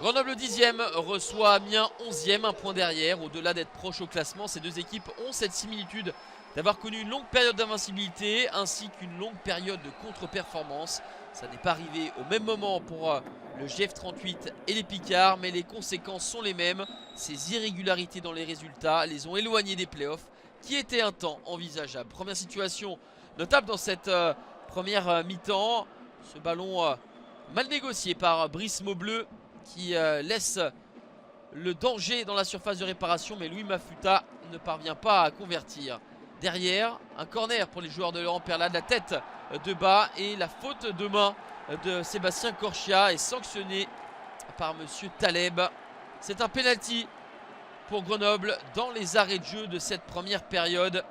Grenoble 10e reçoit Amiens 11e, un point derrière. Au-delà d'être proche au classement, ces deux équipes ont cette similitude d'avoir connu une longue période d'invincibilité ainsi qu'une longue période de contre-performance. Ça n'est pas arrivé au même moment pour le GF38 et les Picards, mais les conséquences sont les mêmes. Ces irrégularités dans les résultats les ont éloignés des playoffs qui étaient un temps envisageable. Première situation notable dans cette première mi-temps. Ce ballon mal négocié par Brice Maubleu qui laisse le danger dans la surface de réparation, mais Louis Mafuta ne parvient pas à convertir. Derrière, un corner pour les joueurs de Laurent Perlade, la tête de bas et la faute de main de Sébastien Corchia est sanctionnée par monsieur Taleb. C'est un penalty pour Grenoble dans les arrêts de jeu de cette première période.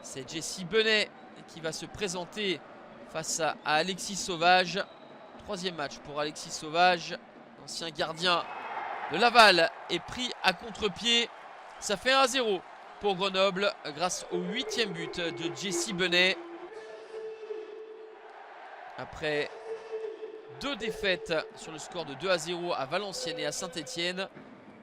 C'est Jesse Benet qui va se présenter face à Alexis Sauvage. Troisième match pour Alexis Sauvage, l'ancien gardien de Laval est pris à contre-pied. Ça fait 1-0 pour Grenoble grâce au 8e but de Jesse Benet. Après deux défaites sur le score de 2-0 à Valenciennes et à Saint-Etienne,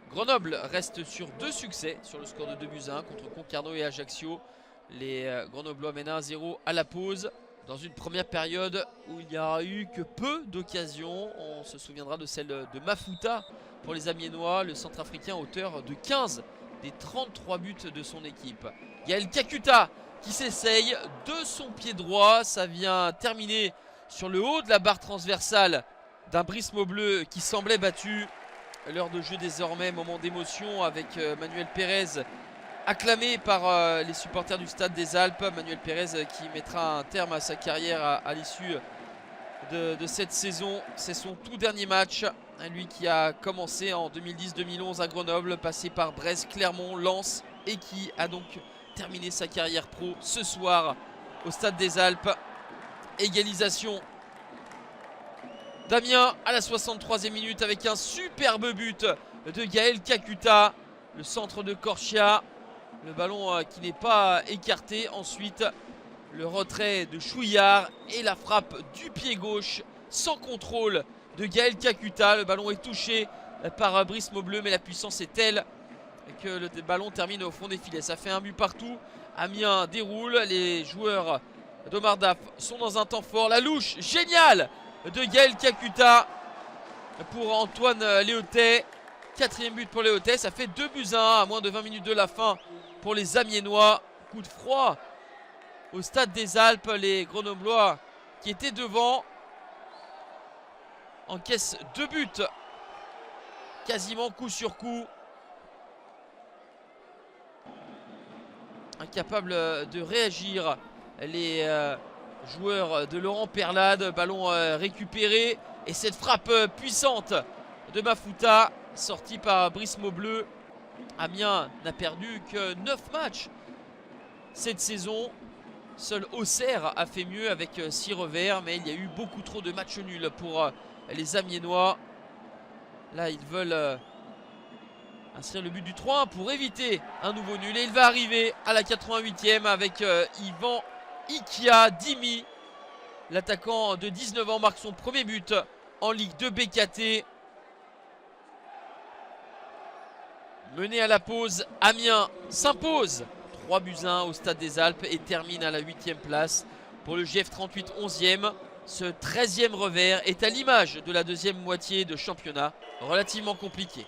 Grenoble reste sur deux succès sur le score de 2-1 contre Concarneau et Ajaccio. Les Grenoblois mènent 1-0 à la pause dans une première période où il n'y aura eu que peu d'occasions. On se souviendra de celle de Mafuta pour les Amiénois, le centrafricain auteur de 15 des 33 buts de son équipe. Gaël Kakuta qui s'essaye de son pied droit. Ça vient terminer sur le haut de la barre transversale d'un Brice Maubleu qui semblait battu. L'heure de jeu désormais, moment d'émotion avec Manuel Pérez acclamé par les supporters du Stade des Alpes. Manuel Pérez qui mettra un terme à sa carrière à l'issue de cette saison. C'est son tout dernier match. Lui qui a commencé en 2010-2011 à Grenoble, passé par Brest, Clermont, Lens et qui a donc terminé sa carrière pro ce soir au Stade des Alpes. Égalisation d'Amiens à la 63e minute avec un superbe but de Gaël Kakuta. Le centre de Corchia. Le ballon qui n'est pas écarté. Ensuite, le retrait de Chouillard et la frappe du pied gauche sans contrôle de Gaël Kakuta. Le ballon est touché par Brice Maubleu, mais la puissance est telle que le ballon termine au fond des filets. Ça fait un but partout. Amiens déroule. Les joueurs d'Omar Daf sont dans un temps fort. La louche géniale de Gaël Kakuta pour Antoine Léotet. 4e but pour Léotet. Ça fait 2-1 à moins de 20 minutes de la fin pour les Amiénois. Coup de froid au Stade des Alpes. Les Grenoblois qui étaient devant encaissent 2 buts quasiment coup sur coup. Incapables de réagir les joueurs de Laurent Perlade. Ballon récupéré et cette frappe puissante de Mafuta sortie par Brice Maubleu. Amiens n'a perdu que 9 matchs cette saison. Seul Auxerre a fait mieux avec 6 revers, mais il y a eu beaucoup trop de matchs nuls pour les Amiénois. Là, ils veulent inscrire le but du 3-1 pour éviter un nouveau nul. Et il va arriver à la 88e avec Yvan Ikia Dimi. L'attaquant de 19 ans marque son premier but en Ligue 2 BKT. Mené à la pause, Amiens s'impose 3-1 au Stade des Alpes et termine à la 8e place. Pour le GF38 11e, ce 13e revers est à l'image de la deuxième moitié de championnat relativement compliqué.